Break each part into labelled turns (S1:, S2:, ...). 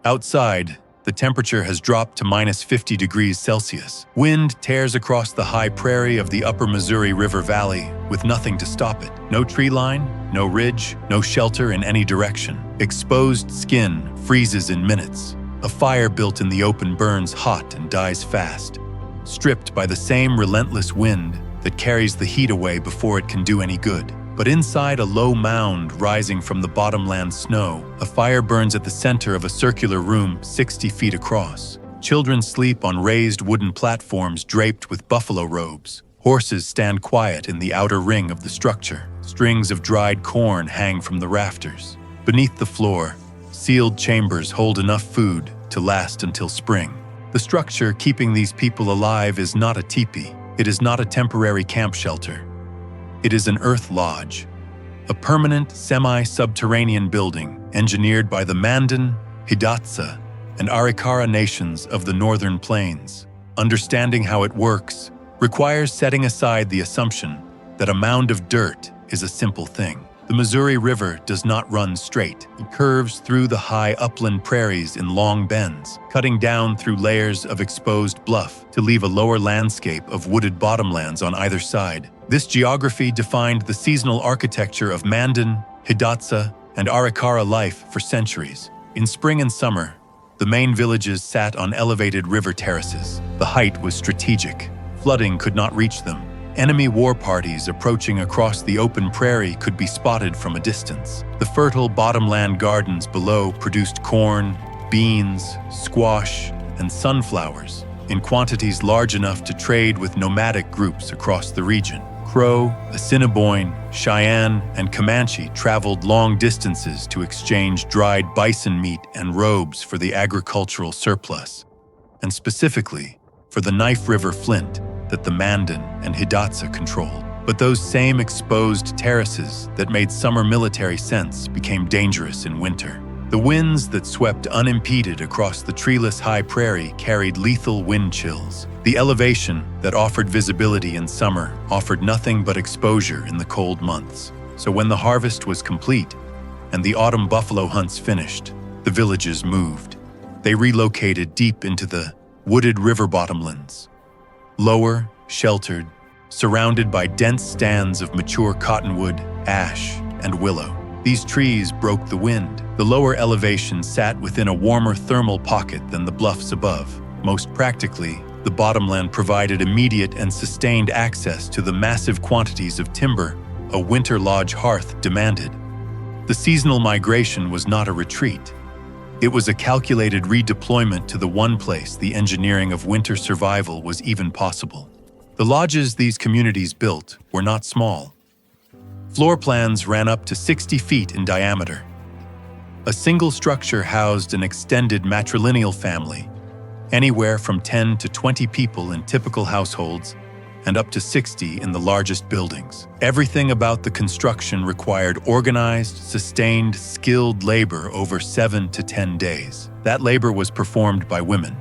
S1: Outside, the temperature has dropped to -50 degrees Celsius. Wind tears across the high prairie of the upper Missouri River Valley with nothing to stop it. No tree line, no ridge, no shelter in any direction. Exposed skin freezes in minutes. A fire built in the open burns hot and dies fast, stripped by the same relentless wind that carries the heat away before it can do any good. But inside a low mound rising from the bottomland snow, a fire burns at the center of a circular room 60 feet across. Children sleep on raised wooden platforms draped with buffalo robes. Horses stand quiet in the outer ring of the structure. Strings of dried corn hang from the rafters. Beneath the floor, sealed chambers hold enough food to last until spring. The structure keeping these people alive is not a teepee. It is not a temporary camp shelter. It is an earth lodge, a permanent semi-subterranean building engineered by the Mandan, Hidatsa, and Arikara nations of the northern plains. Understanding how it works requires setting aside the assumption that a mound of dirt is a simple thing. The Missouri River does not run straight. It curves through the high upland prairies in long bends, cutting down through layers of exposed bluff to leave a lower landscape of wooded bottomlands on either side. This geography defined the seasonal architecture of Mandan, Hidatsa, and Arikara life for centuries. In spring and summer, the main villages sat on elevated river terraces. The height was strategic. Flooding could not reach them. Enemy war parties approaching across the open prairie could be spotted from a distance. The fertile bottomland gardens below produced corn, beans, squash, and sunflowers in quantities large enough to trade with nomadic groups across the region. Crow, Assiniboine, Cheyenne, and Comanche traveled long distances to exchange dried bison meat and robes for the agricultural surplus, and specifically for the Knife River flint that the Mandan and Hidatsa controlled. But those same exposed terraces that made summer military sense became dangerous in winter. The winds that swept unimpeded across the treeless high prairie carried lethal wind chills. The elevation that offered visibility in summer offered nothing but exposure in the cold months. So when the harvest was complete and the autumn buffalo hunts finished, the villages moved. They relocated deep into the wooded river bottomlands. Lower, sheltered, surrounded by dense stands of mature cottonwood, ash, and willow. These trees broke the wind. The lower elevation sat within a warmer thermal pocket than the bluffs above. Most practically, the bottomland provided immediate and sustained access to the massive quantities of timber a winter lodge hearth demanded. The seasonal migration was not a retreat. It was a calculated redeployment to the one place the engineering of winter survival was even possible. The lodges these communities built were not small. Floor plans ran up to 60 feet in diameter. A single structure housed an extended matrilineal family, anywhere from 10 to 20 people in typical households, and up to 60 in the largest buildings. Everything about the construction required organized, sustained, skilled labor over 7 to 10 days. That labor was performed by women.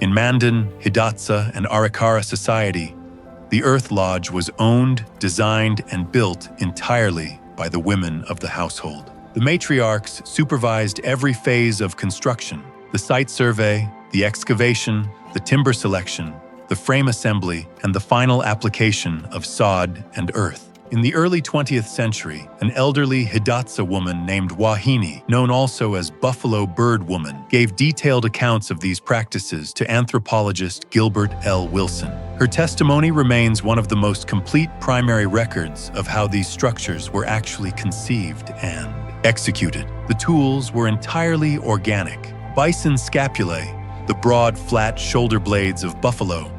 S1: In Mandan, Hidatsa, and Arikara society, the Earth Lodge was owned, designed, and built entirely by the women of the household. The matriarchs supervised every phase of construction: the site survey, the excavation, the timber selection, the frame assembly, and the final application of sod and earth. In the early 20th century, an elderly Hidatsa woman named Wahine, known also as Buffalo Bird Woman, gave detailed accounts of these practices to anthropologist Gilbert L. Wilson. Her testimony remains one of the most complete primary records of how these structures were actually conceived and executed. The tools were entirely organic. Bison scapulae, the broad, flat shoulder blades of buffalo,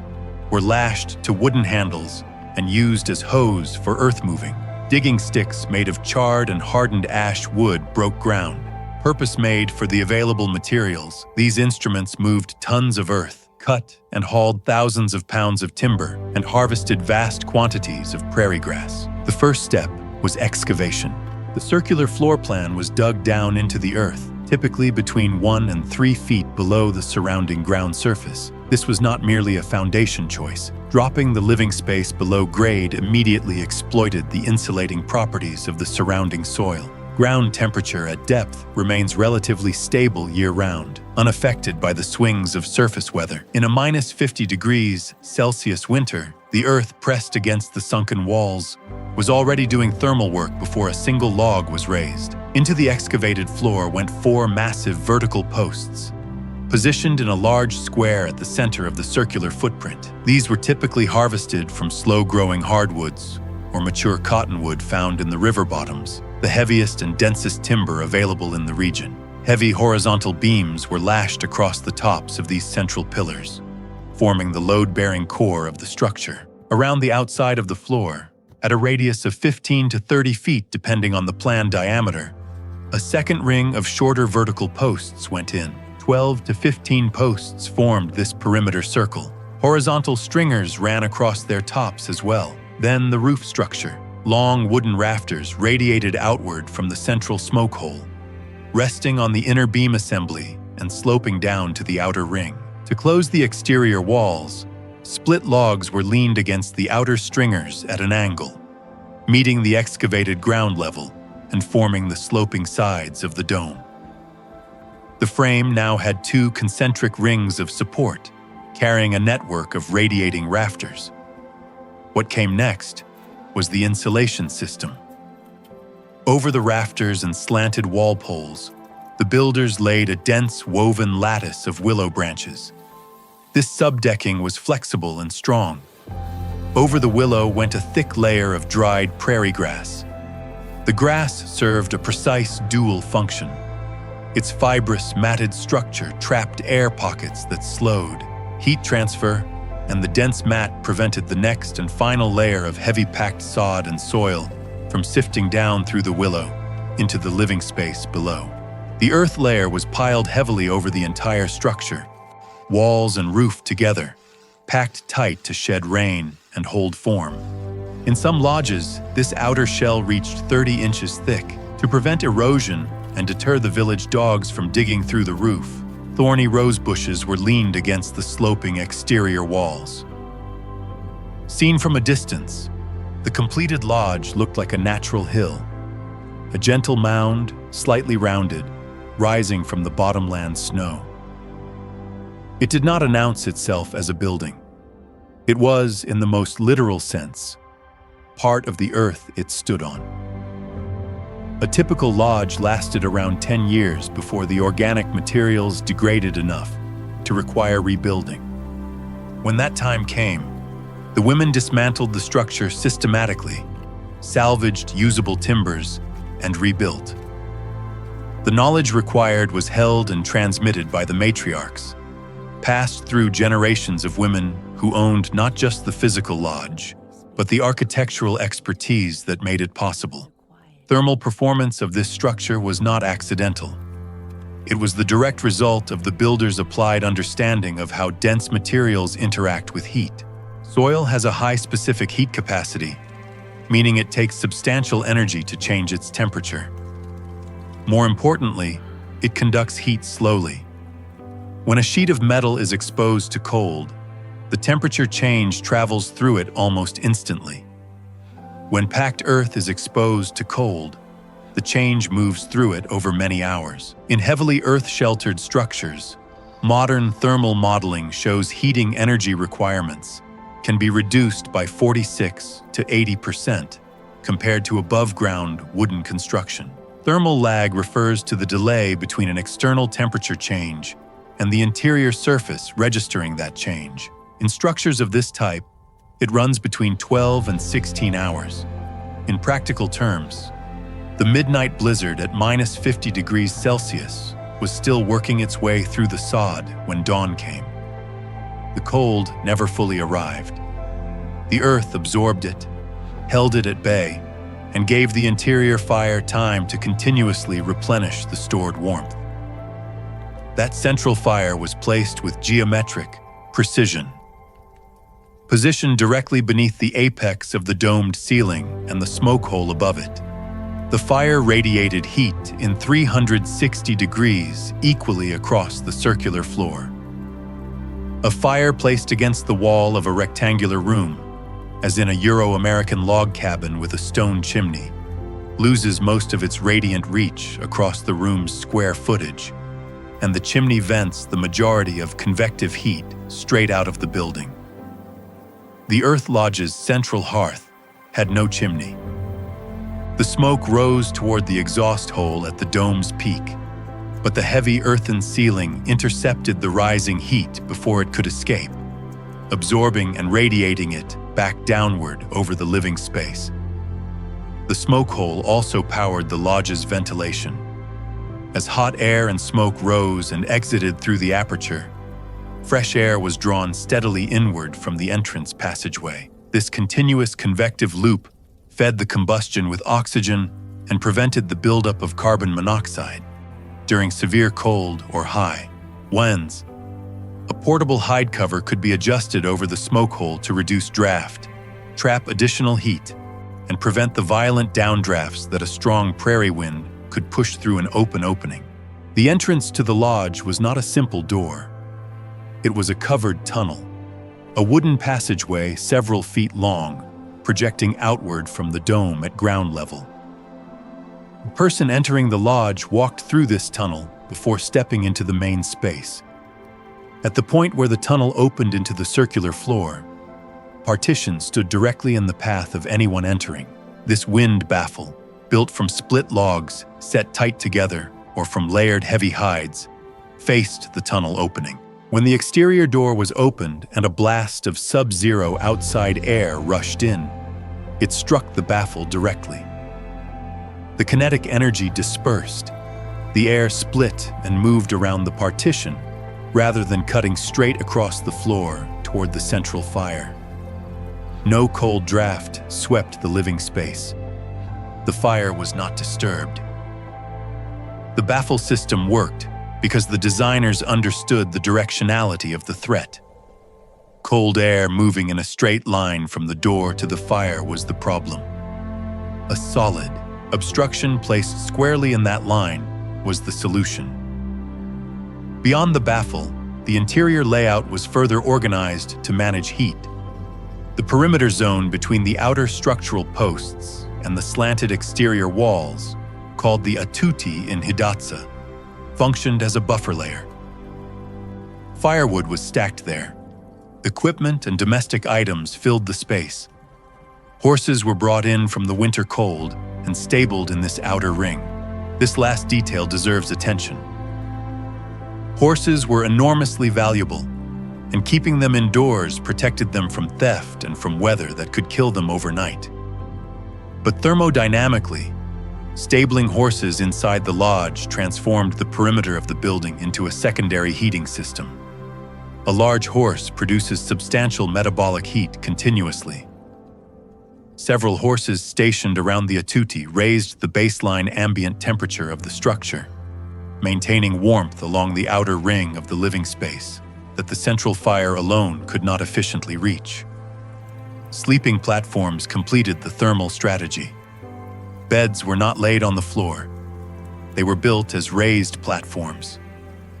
S1: were lashed to wooden handles and used as hoes for earth moving. Digging sticks made of charred and hardened ash wood broke ground. Purpose-made for the available materials, these instruments moved tons of earth, cut and hauled thousands of pounds of timber, and harvested vast quantities of prairie grass. The first step was excavation. The circular floor plan was dug down into the earth, typically between 1 and 3 feet below the surrounding ground surface. This was not merely a foundation choice. Dropping the living space below grade immediately exploited the insulating properties of the surrounding soil. Ground temperature at depth remains relatively stable year-round, unaffected by the swings of surface weather. In a -50°C winter, the earth pressed against the sunken walls was already doing thermal work before a single log was raised. Into the excavated floor went 4 massive vertical posts, positioned in a large square at the center of the circular footprint. These were typically harvested from slow-growing hardwoods or mature cottonwood found in the river bottoms, the heaviest and densest timber available in the region. Heavy horizontal beams were lashed across the tops of these central pillars, forming the load-bearing core of the structure. Around the outside of the floor, at a radius of 15 to 30 feet depending on the planned diameter, a second ring of shorter vertical posts went in. 12 to 15 posts formed this perimeter circle. Horizontal stringers ran across their tops as well. Then the roof structure. Long wooden rafters radiated outward from the central smoke hole, resting on the inner beam assembly and sloping down to the outer ring. To close the exterior walls, split logs were leaned against the outer stringers at an angle, meeting the excavated ground level and forming the sloping sides of the dome. The frame now had 2 concentric rings of support, carrying a network of radiating rafters. What came next was the insulation system. Over the rafters and slanted wall poles, the builders laid a dense woven lattice of willow branches. This subdecking was flexible and strong. Over the willow went a thick layer of dried prairie grass. The grass served a precise dual function. Its fibrous, matted structure trapped air pockets that slowed heat transfer, and the dense mat prevented the next and final layer of heavy packed sod and soil from sifting down through the willow into the living space below. The earth layer was piled heavily over the entire structure, walls and roof together, packed tight to shed rain and hold form. In some lodges, this outer shell reached 30 inches thick. To prevent erosion and deter the village dogs from digging through the roof, thorny rose bushes were leaned against the sloping exterior walls. Seen from a distance, the completed lodge looked like a natural hill, a gentle mound, slightly rounded, rising from the bottomland snow. It did not announce itself as a building. It was, in the most literal sense, part of the earth it stood on. A typical lodge lasted around 10 years before the organic materials degraded enough to require rebuilding. When that time came, the women dismantled the structure systematically, salvaged usable timbers, and rebuilt. The knowledge required was held and transmitted by the matriarchs, passed through generations of women who owned not just the physical lodge, but the architectural expertise that made it possible. Thermal performance of this structure was not accidental. It was the direct result of the builder's applied understanding of how dense materials interact with heat. Soil has a high specific heat capacity, meaning it takes substantial energy to change its temperature. More importantly, it conducts heat slowly. When a sheet of metal is exposed to cold, the temperature change travels through it almost instantly. When packed earth is exposed to cold, the change moves through it over many hours. In heavily earth-sheltered structures, modern thermal modeling shows heating energy requirements can be reduced by 46 to 80% compared to above-ground wooden construction. Thermal lag refers to the delay between an external temperature change and the interior surface registering that change. In structures of this type, it runs between 12 and 16 hours. In practical terms, the midnight blizzard at -50°C was still working its way through the sod when dawn came. The cold never fully arrived. The earth absorbed it, held it at bay, and gave the interior fire time to continuously replenish the stored warmth. That central fire was placed with geometric precision, positioned directly beneath the apex of the domed ceiling and the smoke hole above it. The fire radiated heat in 360 degrees equally across the circular floor. A fire placed against the wall of a rectangular room, as in a Euro-American log cabin with a stone chimney, loses most of its radiant reach across the room's square footage, and the chimney vents the majority of convective heat straight out of the building. The Earth Lodge's central hearth had no chimney. The smoke rose toward the exhaust hole at the dome's peak, but the heavy earthen ceiling intercepted the rising heat before it could escape, absorbing and radiating it back downward over the living space. The smoke hole also powered the lodge's ventilation. As hot air and smoke rose and exited through the aperture, fresh air was drawn steadily inward from the entrance passageway. This continuous convective loop fed the combustion with oxygen and prevented the buildup of carbon monoxide. During severe cold or high winds, a portable hide cover could be adjusted over the smoke hole to reduce draft, trap additional heat, and prevent the violent downdrafts that a strong prairie wind could push through an open opening. The entrance to the lodge was not a simple door. It was a covered tunnel, a wooden passageway several feet long, projecting outward from the dome at ground level. The person entering the lodge walked through this tunnel before stepping into the main space. At the point where the tunnel opened into the circular floor, partitions stood directly in the path of anyone entering. This wind baffle, built from split logs set tight together or from layered heavy hides, faced the tunnel opening. When the exterior door was opened and a blast of sub-zero outside air rushed in, it struck the baffle directly. The kinetic energy dispersed. The air split and moved around the partition, rather than cutting straight across the floor toward the central fire. No cold draft swept the living space. The fire was not disturbed. The baffle system worked because the designers understood the directionality of the threat. Cold air moving in a straight line from the door to the fire was the problem. A solid obstruction placed squarely in that line was the solution. Beyond the baffle, the interior layout was further organized to manage heat. The perimeter zone between the outer structural posts and the slanted exterior walls, called the atuti in Hidatsa, functioned as a buffer layer. Firewood was stacked there. Equipment and domestic items filled the space. Horses were brought in from the winter cold and stabled in this outer ring. This last detail deserves attention. Horses were enormously valuable, and keeping them indoors protected them from theft and from weather that could kill them overnight. But thermodynamically, stabling horses inside the lodge transformed the perimeter of the building into a secondary heating system. A large horse produces substantial metabolic heat continuously. Several horses stationed around the atuti raised the baseline ambient temperature of the structure, maintaining warmth along the outer ring of the living space that the central fire alone could not efficiently reach. Sleeping platforms completed the thermal strategy. Beds were not laid on the floor. They were built as raised platforms,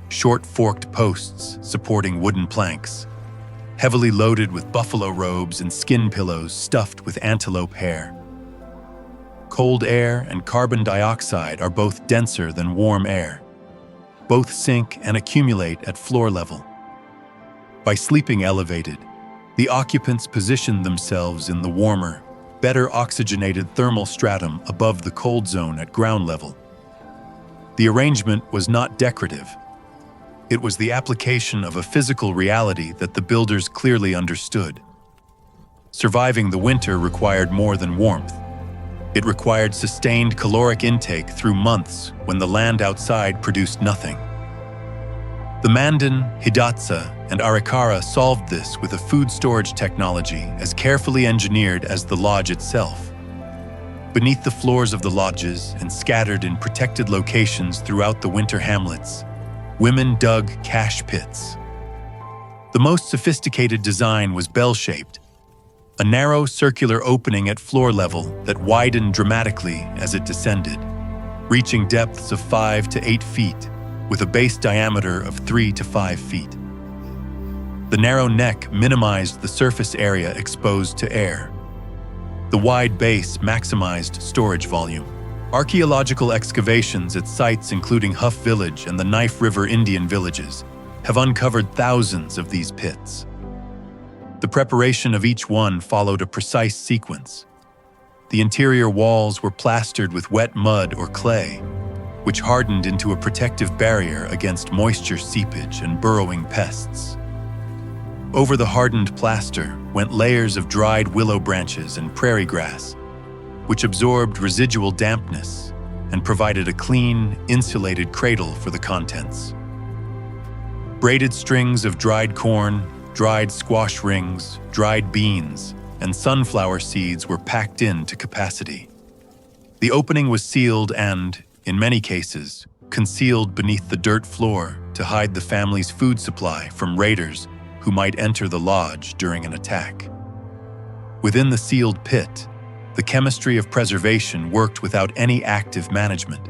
S1: short forked posts supporting wooden planks, heavily loaded with buffalo robes and skin pillows stuffed with antelope hair. Cold air and carbon dioxide are both denser than warm air. Both sink and accumulate at floor level. By sleeping elevated, the occupants positioned themselves in the warmer, better oxygenated thermal stratum above the cold zone at ground level. The arrangement was not decorative. It was the application of a physical reality that the builders clearly understood. Surviving the winter required more than warmth. It required sustained caloric intake through months when the land outside produced nothing. The Mandan, Hidatsa, and Arikara solved this with a food storage technology as carefully engineered as the lodge itself. Beneath the floors of the lodges and scattered in protected locations throughout the winter hamlets, women dug cache pits. The most sophisticated design was bell-shaped, a narrow circular opening at floor level that widened dramatically as it descended, reaching depths of 5 to 8 feet, with a base diameter of 3 to 5 feet. The narrow neck minimized the surface area exposed to air. The wide base maximized storage volume. Archaeological excavations at sites including Huff Village and the Knife River Indian villages have uncovered thousands of these pits. The preparation of each one followed a precise sequence. The interior walls were plastered with wet mud or clay, which hardened into a protective barrier against moisture seepage and burrowing pests. Over the hardened plaster went layers of dried willow branches and prairie grass, which absorbed residual dampness and provided a clean, insulated cradle for the contents. Braided strings of dried corn, dried squash rings, dried beans, and sunflower seeds were packed in to capacity. The opening was sealed and, in many cases, concealed beneath the dirt floor to hide the family's food supply from raiders who might enter the lodge during an attack. Within the sealed pit, the chemistry of preservation worked without any active management.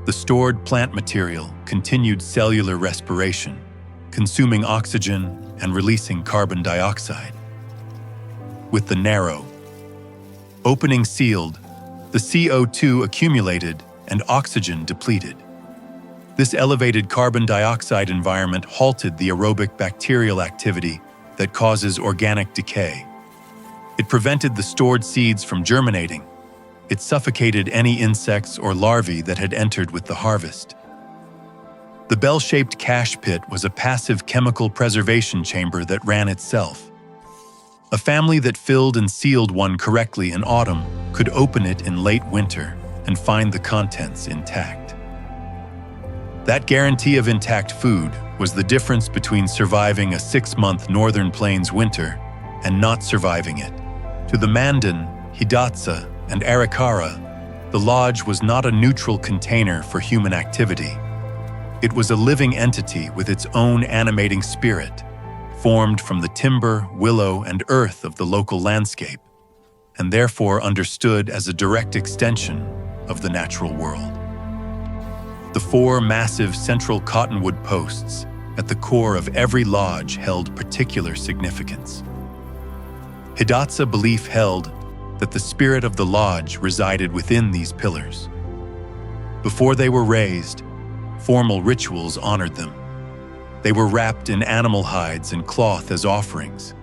S1: The stored plant material continued cellular respiration, consuming oxygen and releasing carbon dioxide. With the narrow opening sealed, the CO2 accumulated and oxygen depleted. This elevated carbon dioxide environment halted the aerobic bacterial activity that causes organic decay. It prevented the stored seeds from germinating. It suffocated any insects or larvae that had entered with the harvest. The bell-shaped cache pit was a passive chemical preservation chamber that ran itself. A family that filled and sealed one correctly in autumn could open it in late winter and find the contents intact. That guarantee of intact food was the difference between surviving a 6-month Northern Plains winter and not surviving it. To the Mandan, Hidatsa, and Arikara, the lodge was not a neutral container for human activity. It was a living entity with its own animating spirit, formed from the timber, willow, and earth of the local landscape, and therefore understood as a direct extension of the natural world. The 4 massive central cottonwood posts at the core of every lodge held particular significance. Hidatsa belief held that the spirit of the lodge resided within these pillars. Before they were raised, formal rituals honored them. They were wrapped in animal hides and cloth as offerings.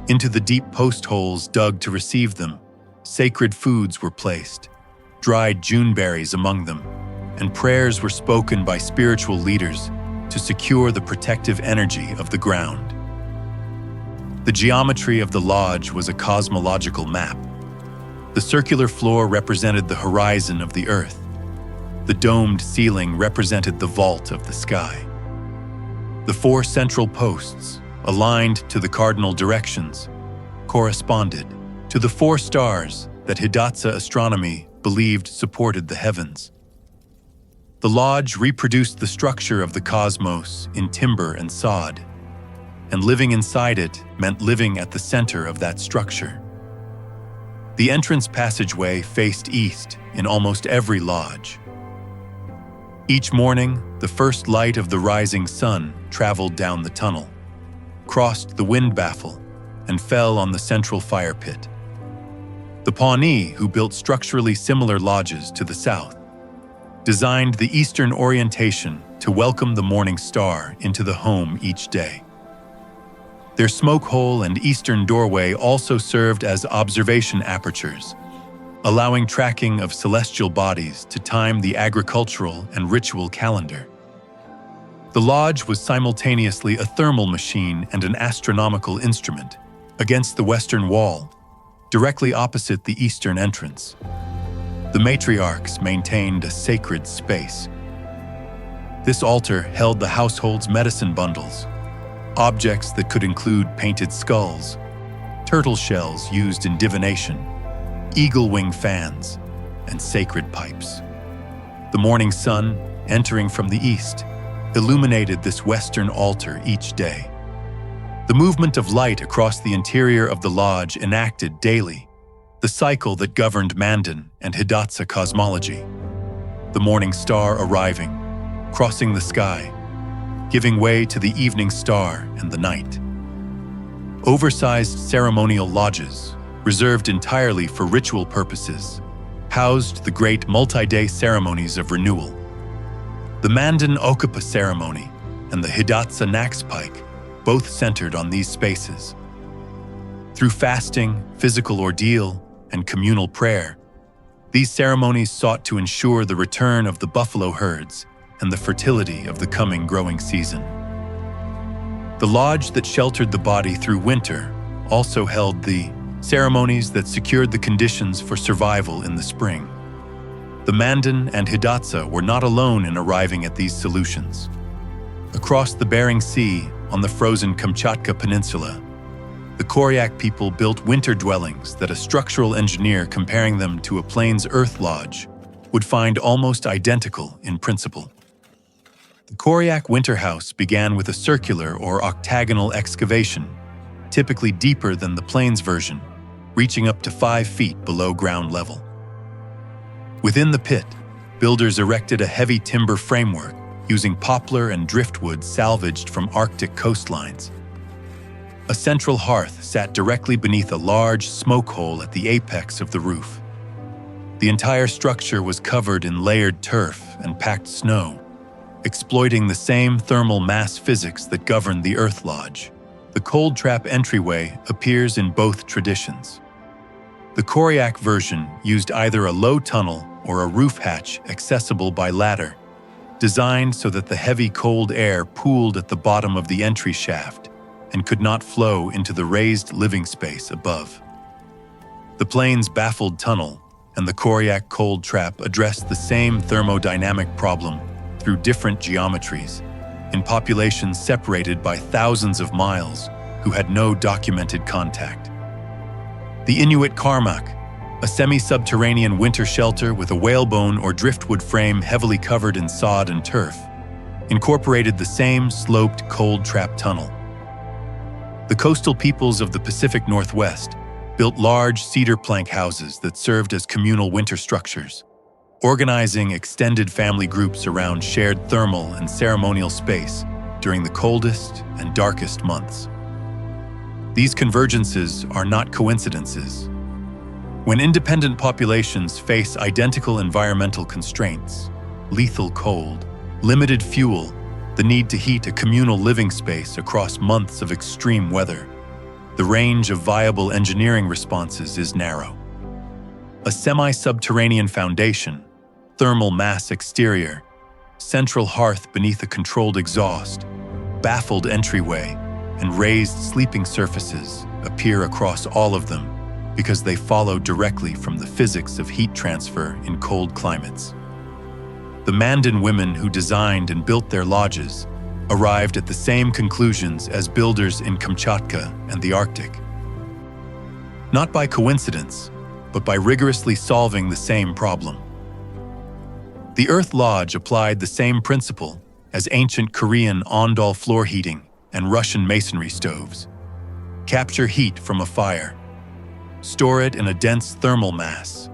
S1: Into the deep post holes dug to receive them, sacred foods were placed, dried June berries among them, and prayers were spoken by spiritual leaders to secure the protective energy of the ground. The geometry of the lodge was a cosmological map. The circular floor represented the horizon of the earth. The domed ceiling represented the vault of the sky. The 4 central posts, aligned to the cardinal directions, corresponded to the 4 stars that Hidatsa astronomy believed supported the heavens. The lodge reproduced the structure of the cosmos in timber and sod, and living inside it meant living at the center of that structure. The entrance passageway faced east in almost every lodge. Each morning, the first light of the rising sun traveled down the tunnel, crossed the wind baffle, and fell on the central fire pit. The Pawnee, who built structurally similar lodges to the south, designed the eastern orientation to welcome the morning star into the home each day. Their smoke hole and eastern doorway also served as observation apertures, allowing tracking of celestial bodies to time the agricultural and ritual calendar. The lodge was simultaneously a thermal machine and an astronomical instrument. Against the western wall, directly opposite the eastern entrance, the matriarchs maintained a sacred space. This altar held the household's medicine bundles, objects that could include painted skulls, turtle shells used in divination, eagle wing fans, and sacred pipes. The morning sun, entering from the east, illuminated this western altar each day. The movement of light across the interior of the lodge enacted daily the cycle that governed Mandan and Hidatsa cosmology. The morning star arriving, crossing the sky, giving way to the evening star and the night. Oversized ceremonial lodges, reserved entirely for ritual purposes, housed the great multi-day ceremonies of renewal. The Mandan Okapa ceremony and the Hidatsa Naxpike both centered on these spaces. Through fasting, physical ordeal, and communal prayer, these ceremonies sought to ensure the return of the buffalo herds and the fertility of the coming growing season. The lodge that sheltered the body through winter also held the ceremonies that secured the conditions for survival in the spring. The Mandan and Hidatsa were not alone in arriving at these solutions. Across the Bering Sea, on the frozen Kamchatka Peninsula, the Koryak people built winter dwellings that a structural engineer comparing them to a plains earth lodge would find almost identical in principle. The Koryak winter house began with a circular or octagonal excavation, typically deeper than the plains version, reaching up to 5 feet below ground level. Within the pit, builders erected a heavy timber framework using poplar and driftwood salvaged from Arctic coastlines. A central hearth sat directly beneath a large smoke hole at the apex of the roof. The entire structure was covered in layered turf and packed snow, exploiting the same thermal mass physics that govern the Earth Lodge. The cold trap entryway appears in both traditions. The Koryak version used either a low tunnel or a roof hatch accessible by ladder, designed so that the heavy cold air pooled at the bottom of the entry shaft and could not flow into the raised living space above. The plane's baffled tunnel and the Koryak cold trap addressed the same thermodynamic problem through different geometries, in populations separated by thousands of miles who had no documented contact. The Inuit Karmak, a semi-subterranean winter shelter with a whalebone or driftwood frame heavily covered in sod and turf, incorporated the same sloped cold trap tunnel. The coastal peoples of the Pacific Northwest built large cedar plank houses that served as communal winter structures, organizing extended family groups around shared thermal and ceremonial space during the coldest and darkest months. These convergences are not coincidences. When independent populations face identical environmental constraints, lethal cold, limited fuel, the need to heat a communal living space across months of extreme weather, the range of viable engineering responses is narrow. A semi-subterranean foundation, thermal mass exterior, central hearth beneath a controlled exhaust, baffled entryway, and raised sleeping surfaces appear across all of them because they follow directly from the physics of heat transfer in cold climates. The Mandan women who designed and built their lodges arrived at the same conclusions as builders in Kamchatka and the Arctic. Not by coincidence, but by rigorously solving the same problem. The Earth Lodge applied the same principle as ancient Korean ondol floor heating and Russian masonry stoves. Capture heat from a fire, store it in a dense thermal mass,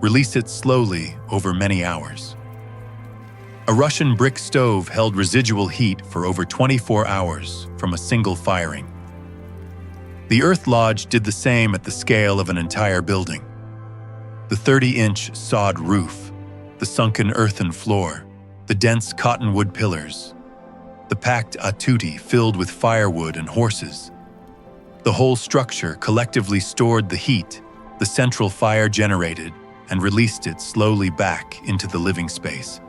S1: release it slowly over many hours. A Russian brick stove held residual heat for over 24 hours from a single firing. The Earth Lodge did the same at the scale of an entire building. The 30-inch sod roof, the sunken earthen floor, the dense cottonwood pillars, the packed atuti filled with firewood and horses. The whole structure collectively stored the heat the central fire generated and released it slowly back into the living space.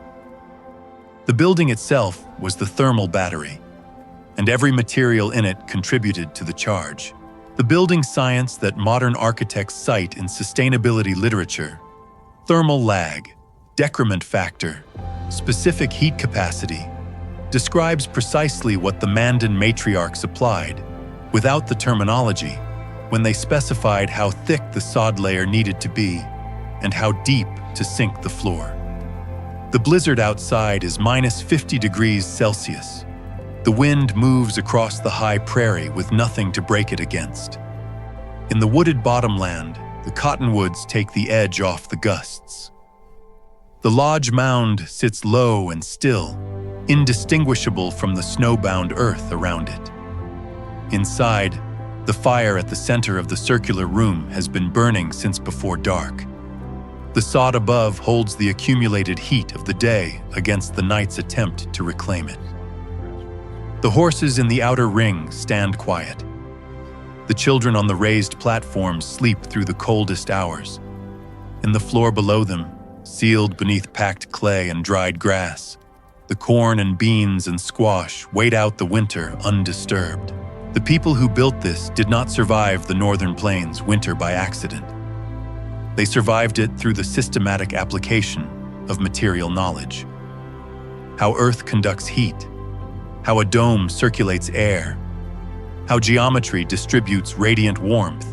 S1: The building itself was the thermal battery, and every material in it contributed to the charge. The building science that modern architects cite in sustainability literature, thermal lag, decrement factor, specific heat capacity, describes precisely what the Mandan matriarchs applied, without the terminology, when they specified how thick the sod layer needed to be and how deep to sink the floor. The blizzard outside is -50 degrees Celsius. The wind moves across the high prairie with nothing to break it against. In the wooded bottomland, the cottonwoods take the edge off the gusts. The lodge mound sits low and still, indistinguishable from the snowbound earth around it. Inside, the fire at the center of the circular room has been burning since before dark. The sod above holds the accumulated heat of the day against the night's attempt to reclaim it. The horses in the outer ring stand quiet. The children on the raised platforms sleep through the coldest hours. In the floor below them, sealed beneath packed clay and dried grass, the corn and beans and squash wait out the winter undisturbed. The people who built this did not survive the northern plains winter by accident. They survived it through the systematic application of material knowledge. How Earth conducts heat, how a dome circulates air, how geometry distributes radiant warmth,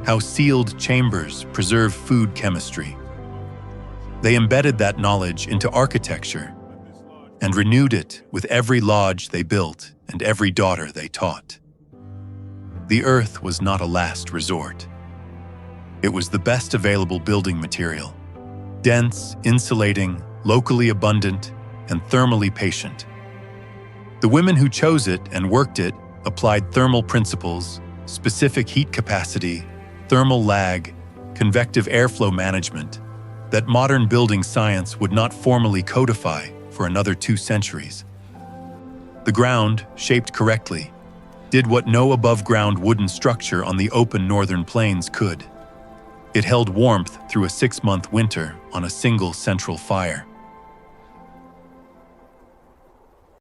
S1: how sealed chambers preserve food chemistry. They embedded that knowledge into architecture and renewed it with every lodge they built and every daughter they taught. The Earth was not a last resort. It was the best available building material, dense, insulating, locally abundant, and thermally patient. The women who chose it and worked it applied thermal principles, specific heat capacity, thermal lag, convective airflow management that modern building science would not formally codify for another 2 centuries. The ground, shaped correctly, did what no above-ground wooden structure on the open northern plains could. It held warmth through a 6-month winter on a single central fire.